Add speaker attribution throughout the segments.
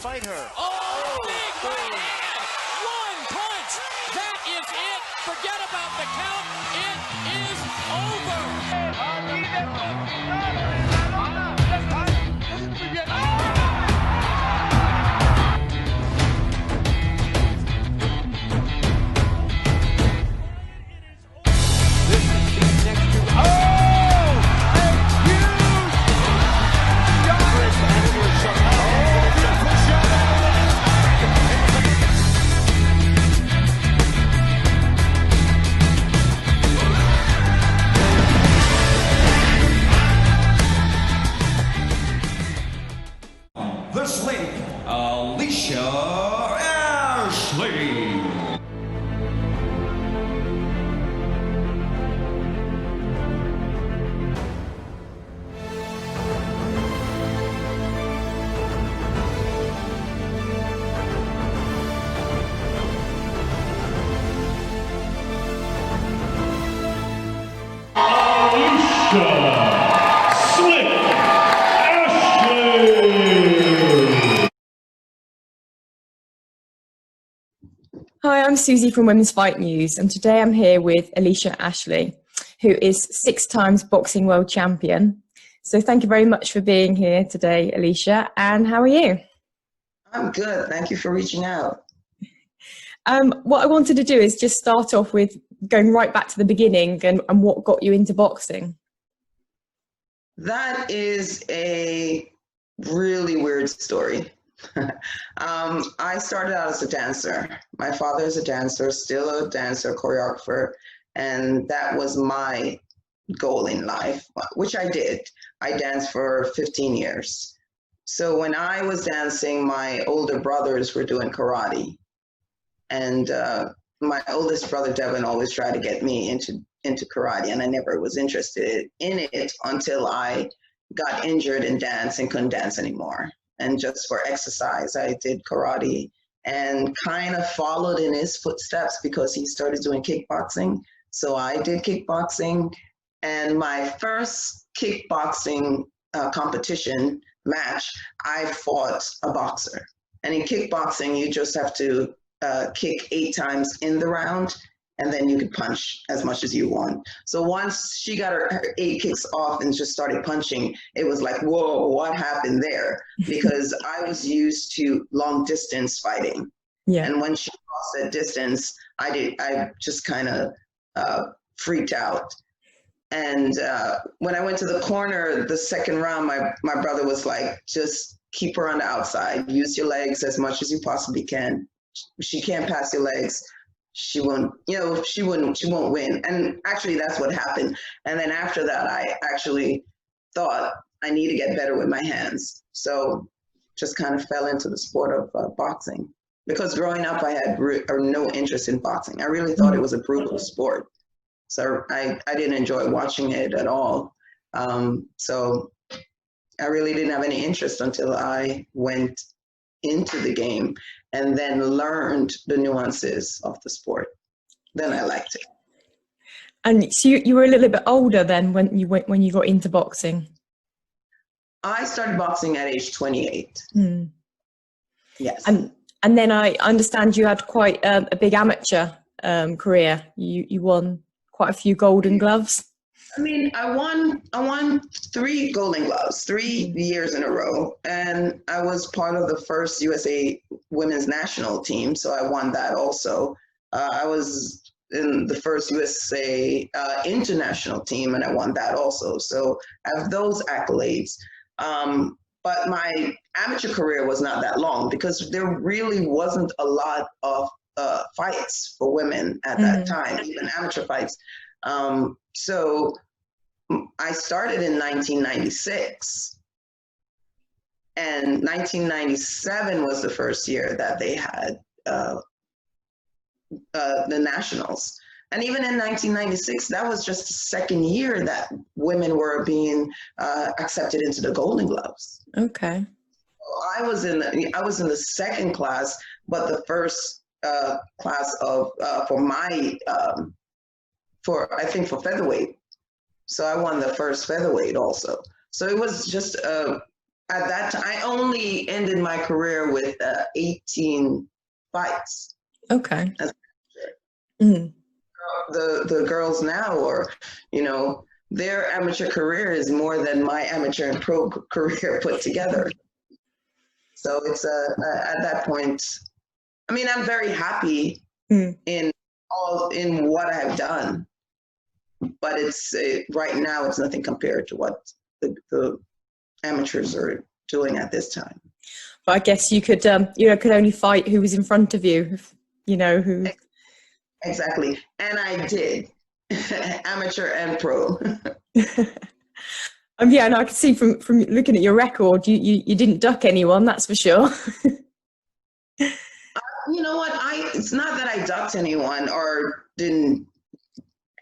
Speaker 1: fight her.
Speaker 2: Oh, big right hand! One punch! That is it! Forget about the count. It is over!
Speaker 3: This week, Alicia Ashley.
Speaker 4: Hi, I'm Susie from Women's Fight News, and today I'm here with Alicia Ashley, who is 6 times boxing world champion. So thank you very much for being here today, Alicia. And how are you?
Speaker 5: I'm good. Thank you for reaching out.
Speaker 4: What I wanted to do is just start off with going right back to the beginning and what got you into boxing.
Speaker 5: That is a really weird story. I started out as a dancer. My father is a dancer, still a dancer, choreographer, and that was my goal in life, which I did. I danced for 15 years. So when I was dancing, my older brothers were doing karate, and my oldest brother, Devin, always tried to get me into karate, and I never was interested in it until I got injured in dance and couldn't dance anymore. And just for exercise, I did karate and kind of followed in his footsteps because he started doing kickboxing. So I did kickboxing, and my first kickboxing competition match, I fought a boxer. And in kickboxing, you just have to kick 8 times in the round, and then you could punch as much as you want. So once she got her 8 kicks off and just started punching, it was like, whoa, what happened there? Because I was used to long distance fighting. Yeah. And when she crossed that distance, I just kind of freaked out. And when I went to the corner, the second round, my brother was like, just keep her on the outside. Use your legs as much as you possibly can. She can't pass your legs. She won't win. And actually that's what happened. And then after that, I actually thought I need to get better with my hands. So just kind of fell into the sport of boxing, because growing up, I had no interest in boxing. I really thought it was a brutal sport. So I didn't enjoy watching it at all. So I really didn't have any interest until I went into the game and then learned the nuances of the sport. Then I liked it.
Speaker 4: And so you were a little bit older then when you got into boxing?
Speaker 5: I started boxing at age 28. Yes.
Speaker 4: And then I understand you had quite a big amateur career. You won quite a few Golden Gloves.
Speaker 5: I mean, I won 3 Golden Gloves, 3 years in a row, and I was part of the first USA women's national team, so I won that also. I was in the first USA international team, and I won that also. So I have those accolades. But my amateur career was not that long because there really wasn't a lot of fights for women at that time, even amateur fights. So I started in 1996, and 1997 was the first year that they had the nationals. And even in 1996, that was just the second year that women were being accepted into the Golden Gloves.
Speaker 4: Okay.
Speaker 5: I was in the second class, but the first class of for featherweight. So I won the first featherweight also. So it was just a at that time, I only ended my career with 18 fights.
Speaker 4: Okay.
Speaker 5: The girls now, or their amateur career is more than my amateur and pro career put together. So it's at that point, I mean, I'm very happy in what I've done, but it's right now it's nothing compared to what the amateurs are doing at this time.
Speaker 4: But I guess you could could only fight who was in front of you, who.
Speaker 5: Exactly, and I did, amateur and pro.
Speaker 4: Yeah, and I can see from looking at your record, you didn't duck anyone, that's for sure.
Speaker 5: You know what? It's not that I ducked anyone or didn't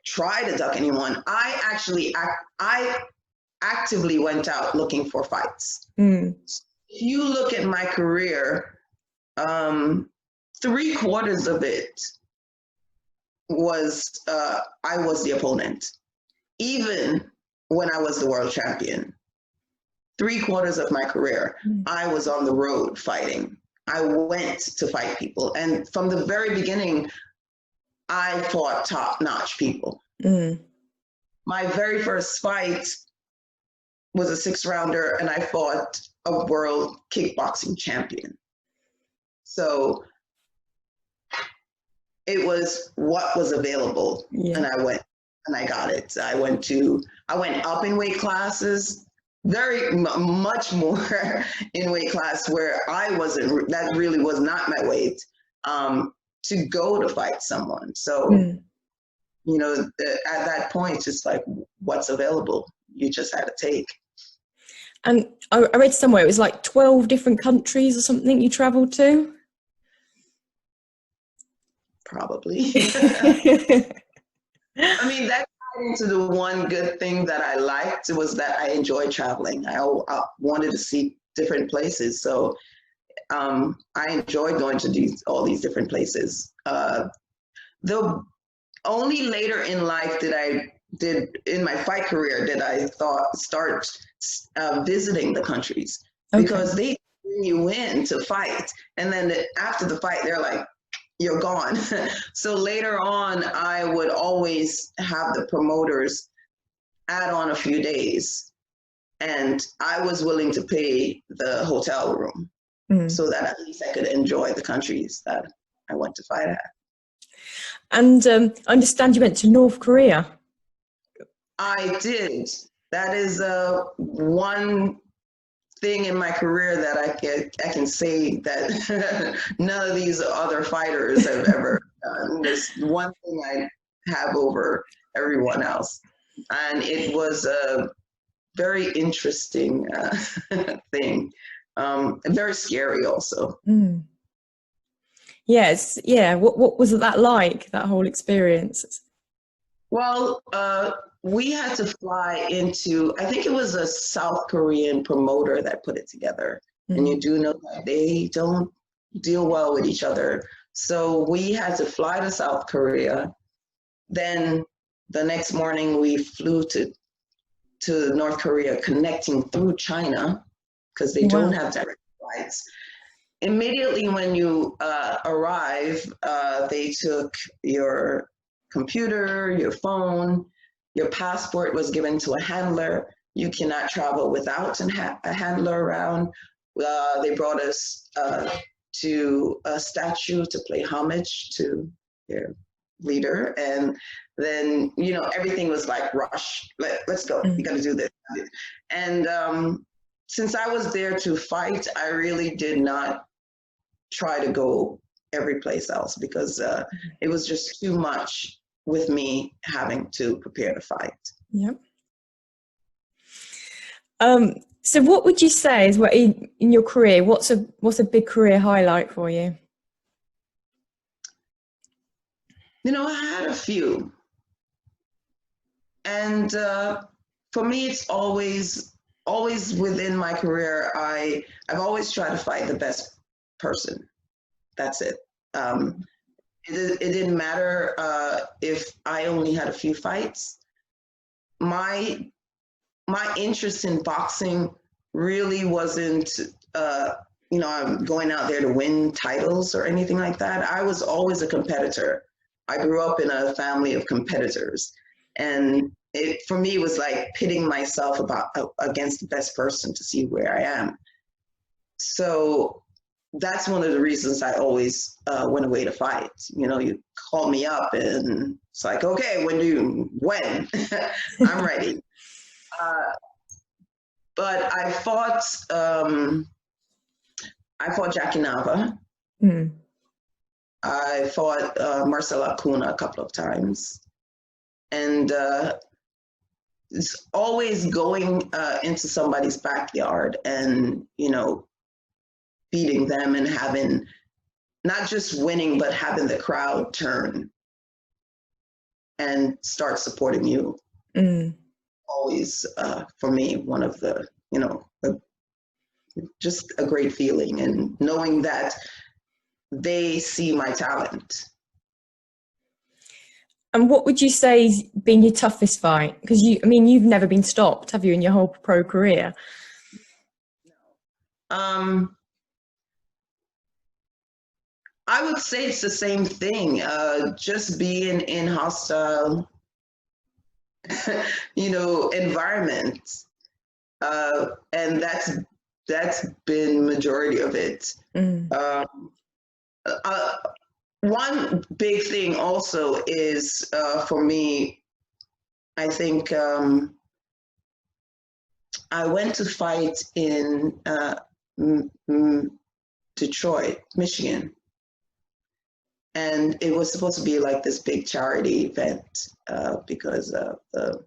Speaker 5: try to duck anyone. I actively went out looking for fights. If you look at my career, 3/4 of it was I was the opponent, even when I was the world champion. 3/4 of my career, I was on the road fighting. I went to fight people. And from the very beginning, I fought top-notch people. My very first fight was a 6-rounder, and I fought a world kickboxing champion. So it was what was available, and I went and I got it. I went up in weight classes, very much more in weight class where that really was not my weight, to go to fight someone. So, at that point, it's like what's available. You just had to take.
Speaker 4: And I read somewhere it was like 12 different countries or something you traveled to?
Speaker 5: Probably. I mean, that got into the one good thing that I liked was that I enjoyed traveling. I wanted to see different places. So I enjoyed going to all these different places. The only later in life in my fight career did I start visiting the countries, because they bring you in to fight, and then after the fight they're like, you're gone. So later on, I would always have the promoters add on a few days, and I was willing to pay the hotel room so that at least I could enjoy the countries that I went to fight at.
Speaker 4: And I understand you went to North Korea.
Speaker 5: I did. That is one thing in my career that I can say that none of these other fighters have ever done. There's one thing I have over everyone else, and it was a very interesting thing, and very scary also.
Speaker 4: Yes, yeah. What was that like? That whole experience?
Speaker 5: Well, we had to fly into, I think it was a South Korean promoter that put it together. And you do know that they don't deal well with each other. So we had to fly to South Korea. Then the next morning we flew to North Korea, connecting through China, because they don't have direct flights. Immediately when you arrive, they took your computer, your phone, your passport was given to a handler. You cannot travel without a handler around. They brought us to a statue to pay homage to their leader. And then, everything was like, rush, let's go, we gotta do this. And since I was there to fight, I really did not try to go every place else, because it was just too much with me having to prepare to fight.
Speaker 4: Yep. So what would you say is in your career, what's a big career highlight for you?
Speaker 5: I had a few. And for me, it's always within my career, I've always tried to fight the best person. That's it. It didn't matter if I only had a few fights. My interest in boxing really wasn't, you know, I'm going out there to win titles or anything like that. I was always a competitor. I grew up in a family of competitors, and it, for me, was like pitting myself against the best person to see where I am. So that's one of the reasons I always went away to fight. You know, you call me up and it's like, okay, when? I'm ready. But I fought Jackie Nava.
Speaker 4: Mm.
Speaker 5: I fought Marcela Acuna a couple of times. And it's always going into somebody's backyard and, you know, beating them and having, not just winning, but having the crowd turn and start supporting you.
Speaker 4: Mm.
Speaker 5: Always, for me, one of the, you know, just a great feeling, and knowing that they see my talent.
Speaker 4: And what would you say has been your toughest fight? Because I mean, you've never been stopped, have you, in your whole pro career?
Speaker 5: I would say it's the same thing. Just being in hostile, you know, environments, and that's been majority of it. Mm. One big thing also is for me, I think I went to fight in Detroit, Michigan. And it was supposed to be like this big charity event because of the,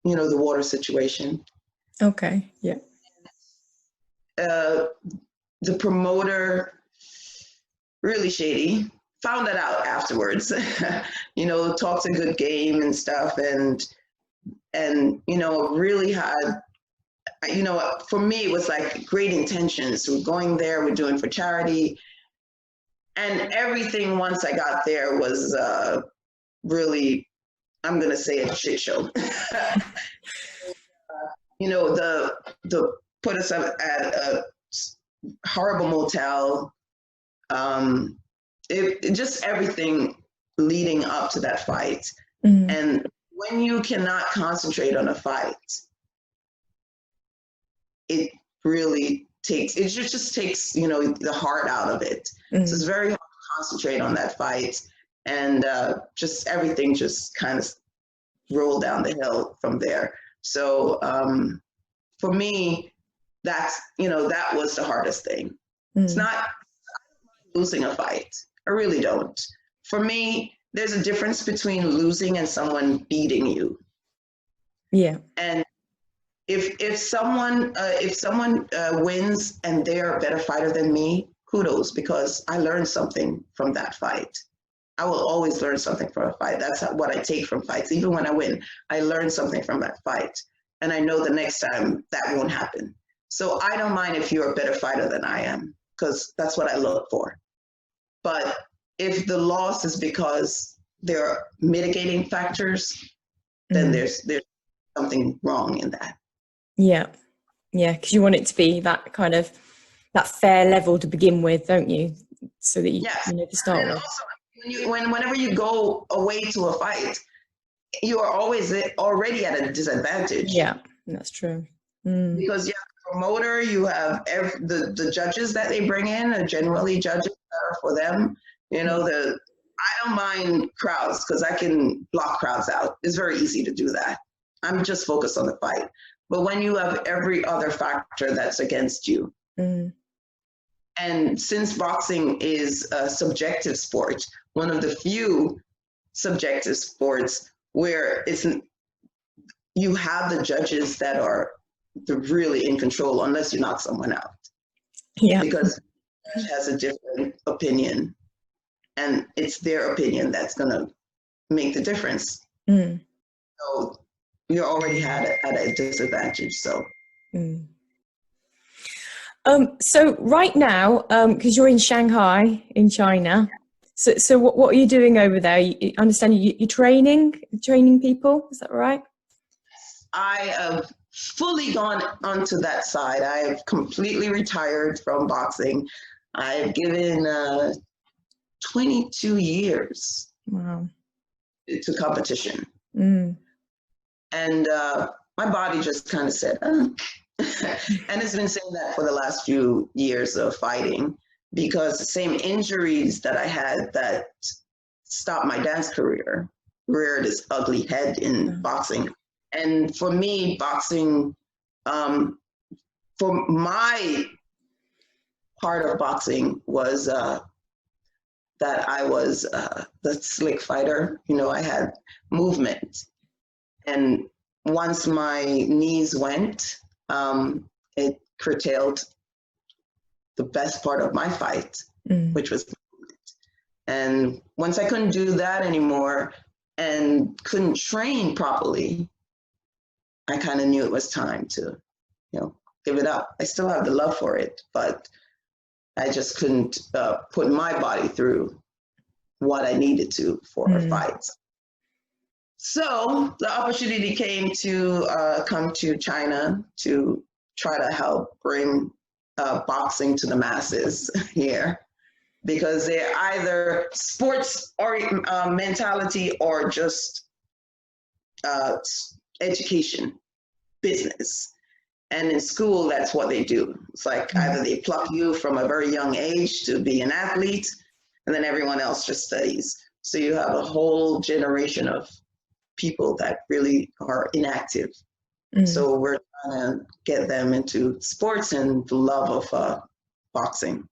Speaker 5: you know, the water situation.
Speaker 4: Okay, yeah.
Speaker 5: The promoter, really shady, found that out afterwards. You know, talked a good game and stuff, and you know, really had, you know, for me it was like great intentions. We're going there, we're doing for charity. And everything once I got there was really, I'm gonna say, a shit show. You know, the put us up at a horrible motel. It just everything leading up to that fight. Mm-hmm. And when you cannot concentrate on a fight, it really takes, it just takes, you know, the heart out of it. Mm-hmm. So it's very hard to concentrate on that fight, and just everything just kind of rolled down the hill from there. So for me, that's, you know, that was the hardest thing. Mm-hmm. It's not losing a fight. I really don't. For me, there's a difference between losing and someone beating you. Yeah. And if someone wins and they're a better fighter than me, kudos, because I learned something from that fight. I will always learn something from a fight. That's what I take from fights. Even when I win, I learn something from that fight. And I know the next time that won't happen. So I don't mind if you're a better fighter than I am, because that's what I look for. But if the loss is because there are mitigating factors, then there's something wrong in that. Yeah.
Speaker 4: Yeah, because you want it to be that kind of, that fair level to begin with, don't you? So that you, yes. You know, to start
Speaker 5: and
Speaker 4: with.
Speaker 5: Also, whenever you go away to a fight, you are always already at a disadvantage.
Speaker 4: Yeah, that's true. Mm.
Speaker 5: Because you have a promoter, you have the judges that they bring in are generally judges that are for them. You know, I don't mind crowds because I can block crowds out. It's very easy to do that. I'm just focused on the fight. But when you have every other factor that's against you, and since boxing is a subjective sport, one of the few subjective sports where you have the judges that are really in control, unless you knock someone out.
Speaker 4: Yeah.
Speaker 5: Because the judge has a different opinion, and it's their opinion that's going to make the difference. Mm. So you're already at a disadvantage. So.
Speaker 4: Mm. So right now, because you're in Shanghai, in China, so what are you doing over there? I understand you're training people, is that right?
Speaker 5: fully gone onto that side. I've completely retired from boxing. I've given 22 years
Speaker 4: Wow.
Speaker 5: to competition.
Speaker 4: Mm.
Speaker 5: And my body just kind of said, and it's been saying that for the last few years of fighting, because the same injuries that I had that stopped my dance career reared its ugly head in boxing. And for me, boxing, for my part of boxing was that I was the slick fighter. You know, I had movement. And once my knees went, it curtailed the best part of my fight, which was movement. And once I couldn't do that anymore and couldn't train properly, I kind of knew it was time to, you know, give it up. I still have the love for it, but I just couldn't put my body through what I needed to for fights. So the opportunity came to come to China to try to help bring boxing to the masses here, because they're either sports or mentality or just education, business. And in school, that's what they do. It's like either they pluck you from a very young age to be an athlete, and then everyone else just studies. So you have a whole generation of people that really are inactive. So we're trying to get them into sports and the love of boxing.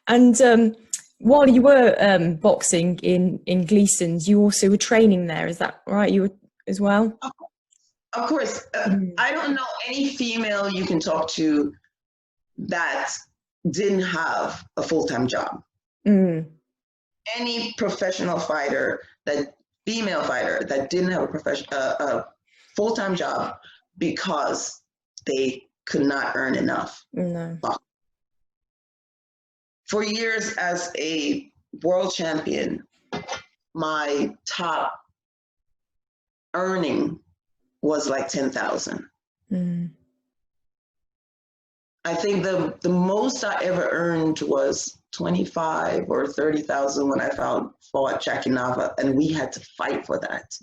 Speaker 4: And while you were boxing in Gleason's, you also were training there. Is that right? You were as well?
Speaker 5: Of course. I don't know any female you can talk to that didn't have a full-time job. Any professional fighter, female fighter that didn't have a full-time job because they could not earn enough.
Speaker 4: No.
Speaker 5: For years as a world champion, my top earning was like 10,000. I think the most I ever earned was 25 or 30,000 when I fought Jackie Nava, and we had to fight for that.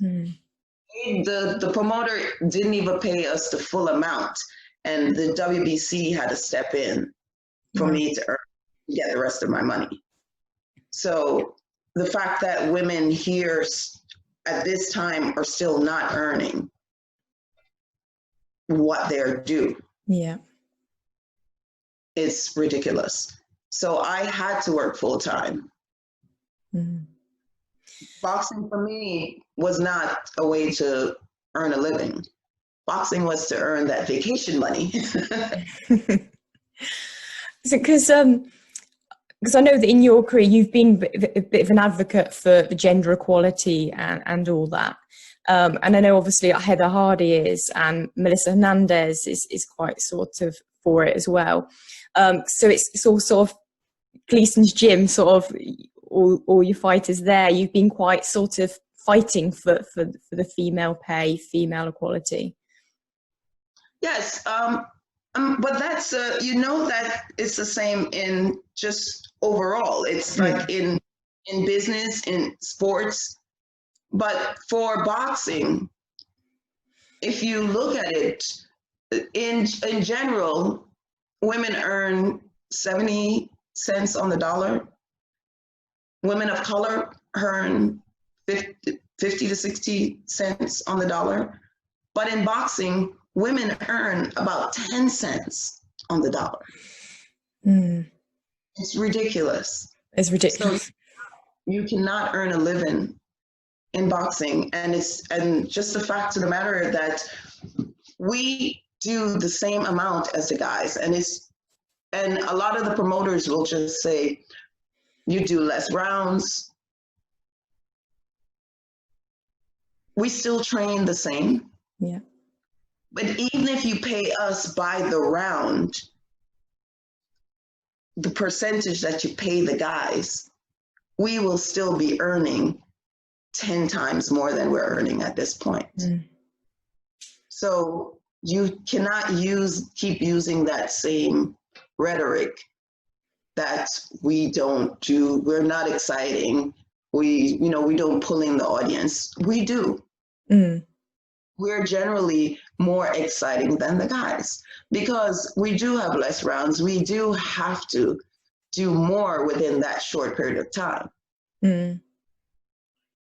Speaker 5: The promoter didn't even pay us the full amount, and the WBC had to step in for me to get the rest of my money. So the fact that women here at this time are still not earning what they're due, it's ridiculous. So I had to work full time. Boxing for me was not a way to earn a living. Boxing was to earn that vacation money.
Speaker 4: Because I know that in your career you've been a bit of an advocate for gender equality and all that. And I know obviously Heather Hardy is, and Melissa Hernandez is quite sort of for it as well. So it's all sort of Gleason's gym, sort of all your fighters there. You've been quite sort of fighting for the female pay, female equality.
Speaker 5: Yes, but that's you know that it's the same in just overall. It's like in business, in sports, but for boxing, if you look at it in general, women earn 70 cents on the dollar. Women of color earn 50 to 60 cents on the dollar. But in boxing, women earn about 10 cents on the dollar. It's ridiculous.
Speaker 4: It's ridiculous.
Speaker 5: So you cannot earn a living in boxing. And just the fact of the matter that we do the same amount as the guys. And a lot of the promoters will just say, you do less rounds. We still train the same.
Speaker 4: Yeah.
Speaker 5: But even if you pay us by the round, the percentage that you pay the guys, we will still be earning 10 times more than we're earning at this point. So you cannot keep using that same rhetoric that we don't do, we're not exciting, we don't pull in the audience. We do. We're generally more exciting than the guys because we do have less rounds. We do have to do more within that short period of time.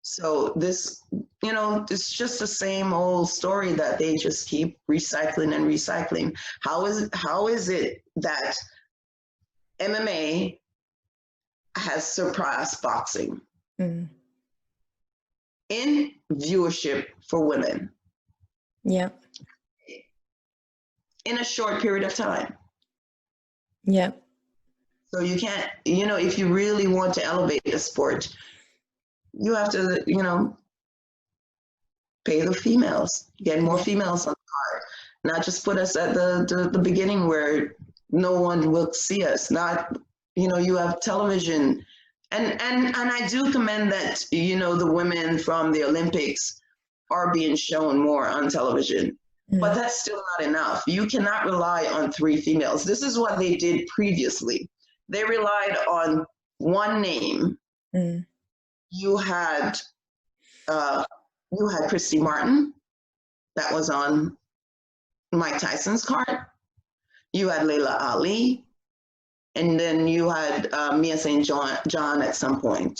Speaker 5: So this, it's just the same old story that they just keep recycling and recycling. How is it that MMA has surpassed boxing in viewership for women?
Speaker 4: Yeah.
Speaker 5: In a short period of time.
Speaker 4: Yeah.
Speaker 5: So you can't, if you really want to elevate the sport, you have to, pay the females, get more females on the card, not just put us at the beginning where no one will see us. Not, you have television, and I do commend that, the women from the Olympics are being shown more on television, but that's still not enough. You cannot rely on 3 females. This is what they did previously. They relied on one name. You had Christy Martin, that was on Mike Tyson's card. You had Layla Ali, and then you had Mia St. John at some point.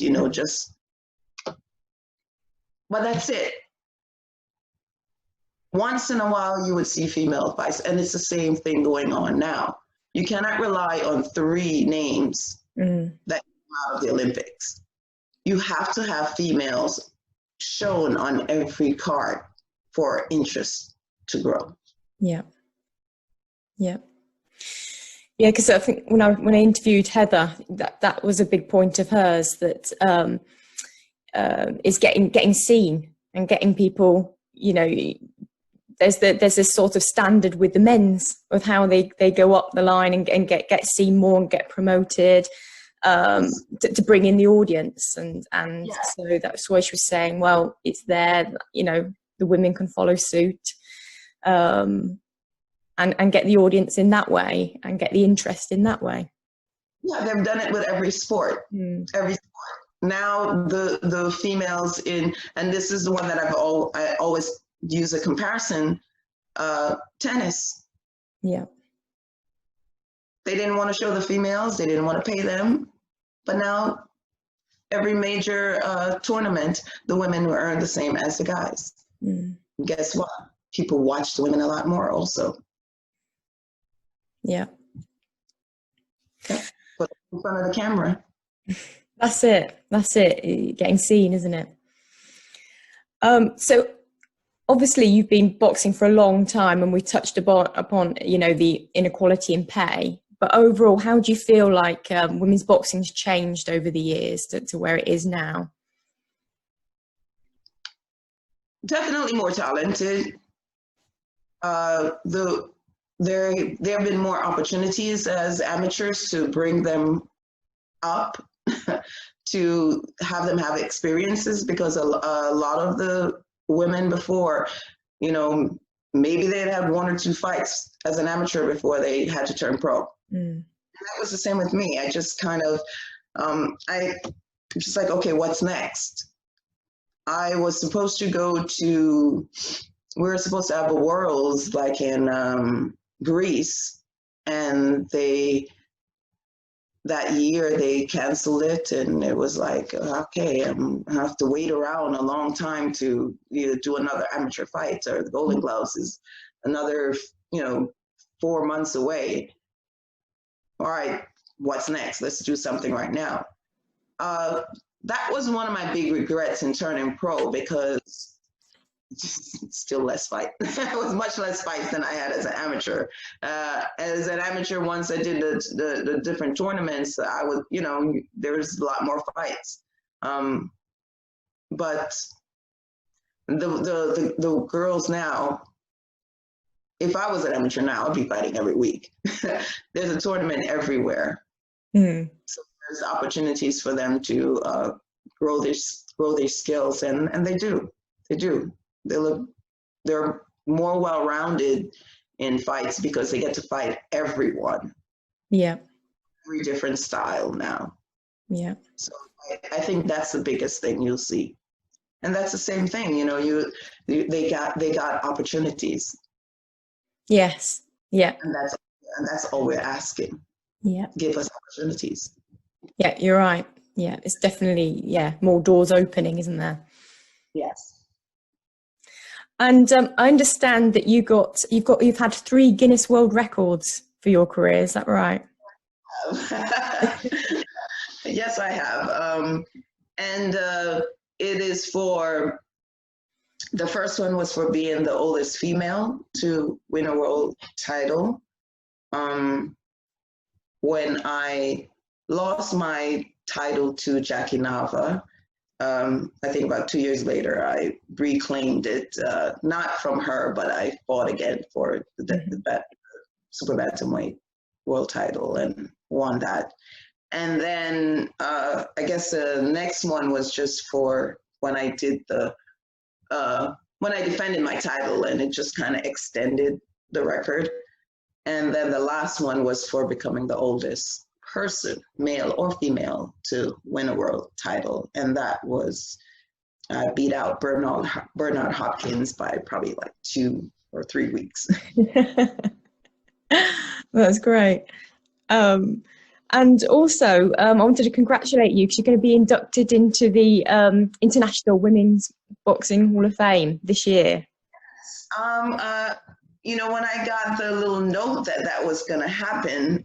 Speaker 5: But that's it. Once in a while, you would see female fights, and it's the same thing going on now. You cannot rely on 3 names that come out of the Olympics. You have to have females shown on every card for interest to grow. Yeah,
Speaker 4: because I think when I interviewed Heather, that was a big point of hers, that is getting seen and getting people. There's this sort of standard with the men's of how they go up the line and get seen more and get promoted. To bring in the audience, and so that's why she was saying, well, it's there, the women can follow suit, and get the audience in that way and get the interest in that way.
Speaker 5: Yeah, they've done it with every sport. Every sport. Now the females in, and this is the one that I always use a comparison, tennis.
Speaker 4: Yeah.
Speaker 5: They didn't want to show the females, they didn't want to pay them. But now, every major tournament, the women will earn the same as the guys. Guess what? People watch the women a lot more also.
Speaker 4: Yeah.
Speaker 5: Okay. Put it in front of the camera.
Speaker 4: That's it. Getting seen, isn't it? So obviously you've been boxing for a long time, and we touched upon the inequality in pay. But overall, how do you feel like women's boxing's changed over the years to where it is now?
Speaker 5: Definitely more talented. There have been more opportunities as amateurs to bring them up, to have them have experiences, because a lot of the women before, maybe they'd had 1 or 2 fights as an amateur before they had to turn pro. And that was the same with me. I just kind of, I just like, okay, what's next? I was supposed to we were supposed to have a Worlds like in Greece, and that year they canceled it, and it was like, okay, I have to wait around a long time to do another amateur fight, or the Golden Gloves is another 4 months away. All right, what's next? Let's do something right now. That was one of my big regrets in turning pro, because still less fight. It was much less fights than I had as an amateur. As an amateur, once I did the different tournaments, I was, there was a lot more fights. But the girls now, if I was an amateur now, I'd be fighting every week. There's a tournament everywhere. So there's opportunities for them to grow their skills, and they do. They're more well-rounded in fights because they get to fight everyone.
Speaker 4: Yeah.
Speaker 5: Every different style now.
Speaker 4: Yeah.
Speaker 5: So I think that's the biggest thing you'll see. And that's the same thing, you know, they got opportunities.
Speaker 4: Yes. Yeah.
Speaker 5: And that's all we're asking.
Speaker 4: Yeah.
Speaker 5: Give us opportunities.
Speaker 4: Yeah, you're right. Yeah, it's definitely, yeah, more doors opening, isn't there?
Speaker 5: Yes.
Speaker 4: And I understand that you've had 3 Guinness World Records for your career. Is that right?
Speaker 5: Yes, I have. And it is for, the first one was for being the oldest female to win a world title. When I lost my title to Jackie Nava, I think about 2 years later, I reclaimed it, not from her, but I fought again for that super bantamweight world title and won that. And then I guess the next one was just for when I did when I defended my title, and it just kind of extended the record. And then the last one was for becoming the oldest person, male or female, to win a world title. And that was, I beat out Bernard Hopkins by probably like 2 or 3 weeks.
Speaker 4: That's great. And also, I wanted to congratulate you because you're going to be inducted into the International Women's Boxing Hall of Fame this year.
Speaker 5: You know, when I got the little note that was going to happen,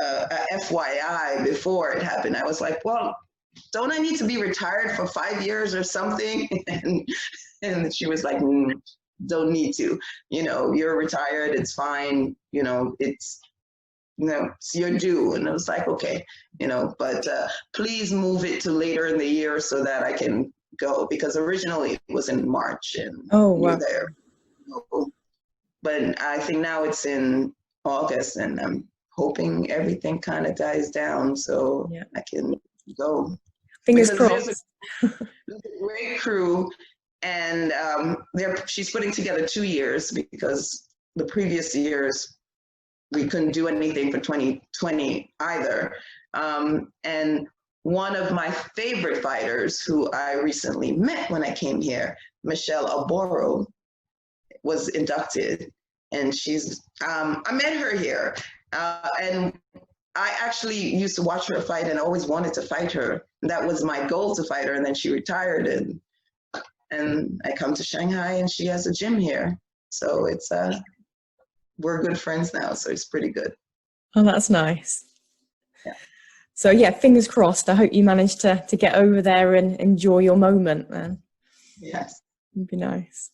Speaker 5: FYI, before it happened, I was like, well, don't I need to be retired for 5 years or something? And she was like, don't need to. You know, you're retired, it's fine. You know, it's your due. And I was like, okay, you know, but please move it to later in the year so that I can go, because originally it was in March and you're there. But I think now it's in August, and I'm hoping everything kind of dies down so I can go.
Speaker 4: Fingers crossed.
Speaker 5: There's a great crew, and she's putting together 2 years, because the previous years we couldn't do anything for 2020 either. And one of my favorite fighters, who I recently met when I came here, Michelle Oboro, was inducted, and she's I met her here, and I actually used to watch her fight and always wanted to fight her. That was my goal, to fight her, and then she retired, and I come to Shanghai and she has a gym here, so it's we're good friends now, so it's pretty good.
Speaker 4: Oh, that's nice.
Speaker 5: Yeah.
Speaker 4: So yeah, fingers crossed. I hope you manage to get over there and enjoy your moment then.
Speaker 5: Yes.
Speaker 4: It'd be nice.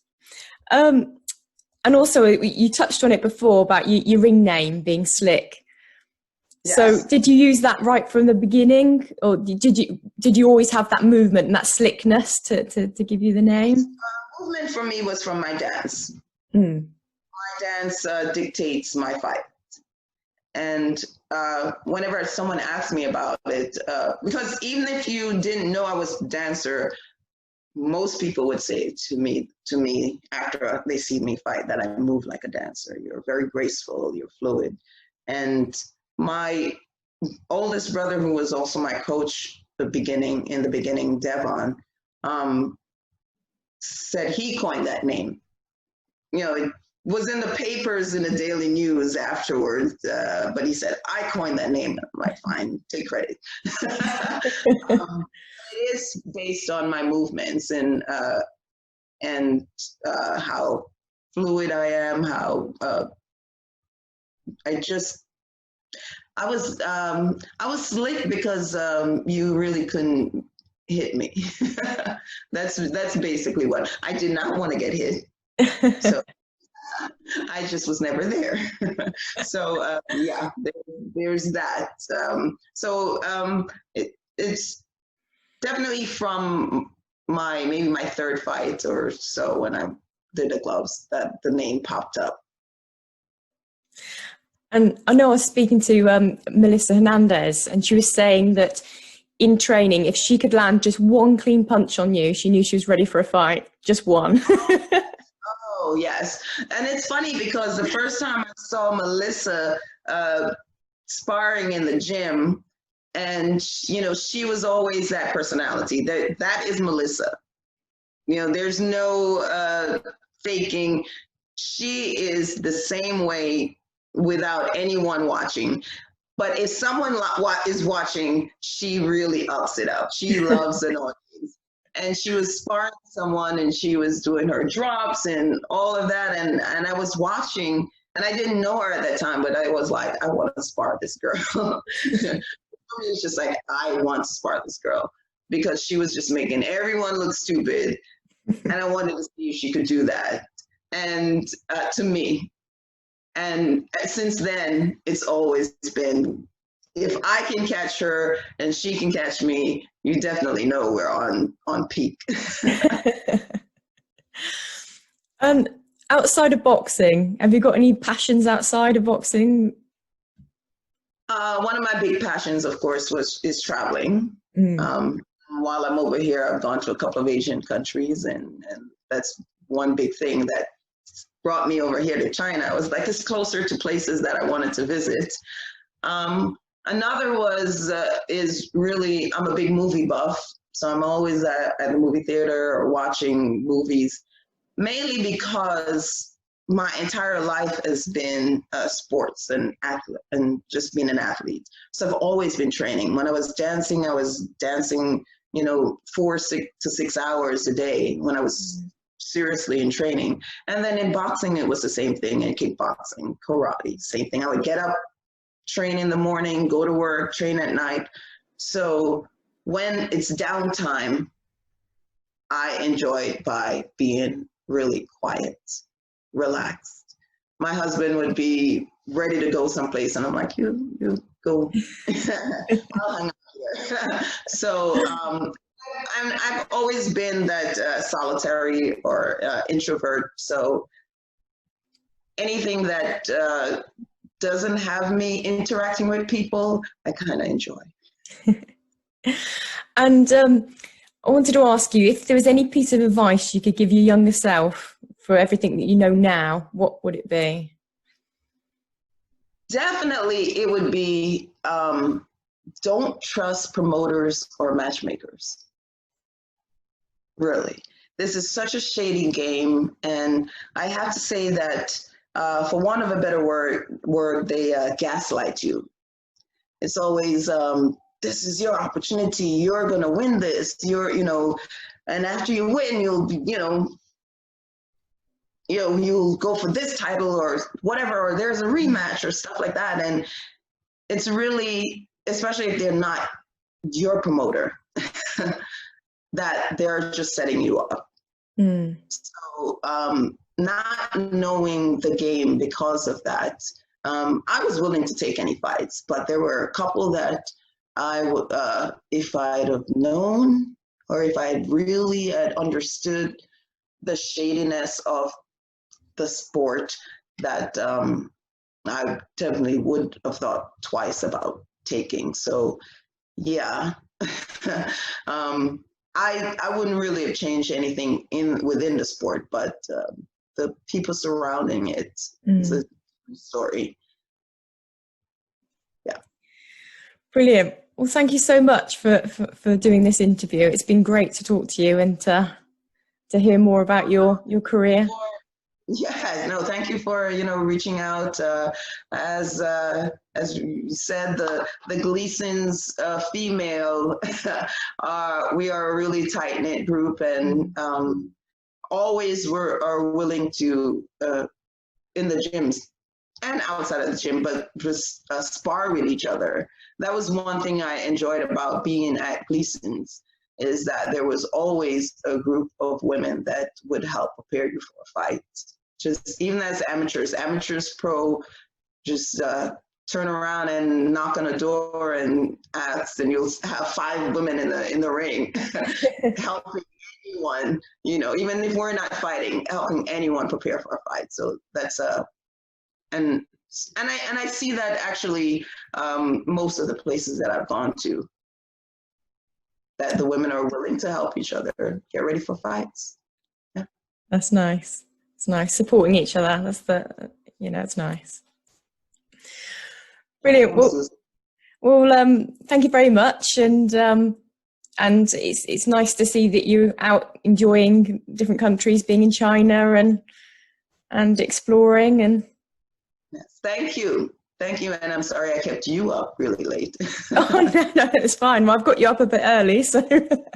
Speaker 4: And also, you touched on it before about your ring name being Slick.
Speaker 5: Yes.
Speaker 4: So did you use that right from the beginning, or did you always have that movement and that slickness to give you the name?
Speaker 5: Movement for me was from my dance.
Speaker 4: Mm.
Speaker 5: My dance dictates my fight. And whenever someone asks me about it, because even if you didn't know I was a dancer, most people would say to me after they see me fight that I move like a dancer. You're very graceful, you're fluid. And my oldest brother, who was also my coach in the beginning, Devon, said he coined that name. You know, it was in the papers in the Daily News afterwards, but he said, I coined that name. I'm like, fine, take credit. It is based on my movements and how fluid I am, how I was slick because you really couldn't hit me. That's basically what I did not want to get hit. So I just was never there. So yeah, there's that. It's definitely from maybe my third fight or so, when I did the gloves, that the name popped up.
Speaker 4: And I know I was speaking to Melissa Hernandez, and she was saying that in training, if she could land just one clean punch on you, she knew she was ready for a fight. Just one.
Speaker 5: Oh, yes. And it's funny because the first time I saw Melissa sparring in the gym, and she was always that personality. That is Melissa. There's no faking. She is the same way without anyone watching. But if someone is watching, she really ups it up. She loves the noise. And she was sparring someone, and she was doing her drops and all of that. And I was watching, and I didn't know her at that time, but I was like, I want to spar this girl. It's just like, I want to spar this girl, because she was just making everyone look stupid. And I wanted to see if she could do that. And to me. And since then, it's always been, if I can catch her and she can catch me, you definitely know we're on peak.
Speaker 4: Outside of boxing, have you got any passions outside of boxing?
Speaker 5: One of my big passions, of course, is traveling. While I'm over here, I've gone to a couple of Asian countries, and that's one big thing that brought me over here to China. I was like, it's closer to places that I wanted to visit. Another is really, I'm a big movie buff, so I'm always at the movie theater or watching movies, mainly because my entire life has been sports and just being an athlete. So I've always been training. When I was dancing, 4 to 6 hours a day when I was seriously in training. And then in boxing, it was the same thing. In kickboxing, karate, same thing. I would get up, train in the morning, go to work, train at night. So when it's downtime, I enjoy it by being really quiet, relaxed. My husband would be ready to go someplace, and I'm like, you go. I'll hang out here. So I've always been that solitary or introvert. So anything that doesn't have me interacting with people, I kind of enjoy.
Speaker 4: And I wanted to ask you, if there was any piece of advice you could give your younger self for everything that you know now, what would it be?
Speaker 5: Definitely, it would be don't trust promoters or matchmakers. Really. This is such a shady game, and I have to say that, for want of a better word, they gaslight you. It's always, this is your opportunity, you're going to win this, and after you win, you'll go for this title or whatever, or there's a rematch or stuff like that. And it's really, especially if they're not your promoter, that they're just setting you up. So not knowing the game because of that, I was willing to take any fights, but there were a couple that I would, if I'd have known, or if I had really had understood the shadiness of the sport, that I definitely would have thought twice about taking. So yeah, I wouldn't really have changed anything within the sport, but the people surrounding it is a story. Yeah.
Speaker 4: Brilliant. Well, thank you so much for doing this interview. It's been great to talk to you and to hear more about your career.
Speaker 5: Yeah, no, thank you for reaching out. As you said, the Gleasons female, we are a really tight knit group, and always are willing to in the gyms and outside of the gym, but just spar with each other. That was one thing I enjoyed about being at Gleasons, is that there was always a group of women that would help prepare you for a fight. Just even as amateurs, pro, just turn around and knock on a door and ask, and you'll have 5 women in the ring helping anyone, even if we're not fighting, helping anyone prepare for a fight. So that's and I see that actually most of the places that I've gone to, that the women are willing to help each other get ready for fights. Yeah.
Speaker 4: That's nice. It's nice supporting each other. That's it's nice. Brilliant. Well, thank you very much, and it's nice to see that you're out enjoying different countries, being in China and exploring. And
Speaker 5: yes, thank you, and I'm sorry I kept you up really late.
Speaker 4: Oh no, it's fine. Well, I've got you up a bit early, so. Brilliant.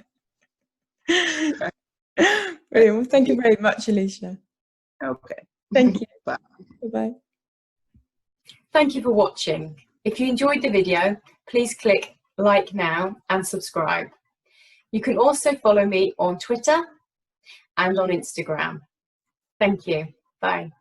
Speaker 4: Well, thank you very much, Alicia.
Speaker 5: Okay.
Speaker 4: Thank you.
Speaker 5: Bye.
Speaker 4: Bye-bye. Thank you for watching. If you enjoyed the video, please click like now and subscribe. You can also follow me on Twitter and on Instagram. Thank you. Bye.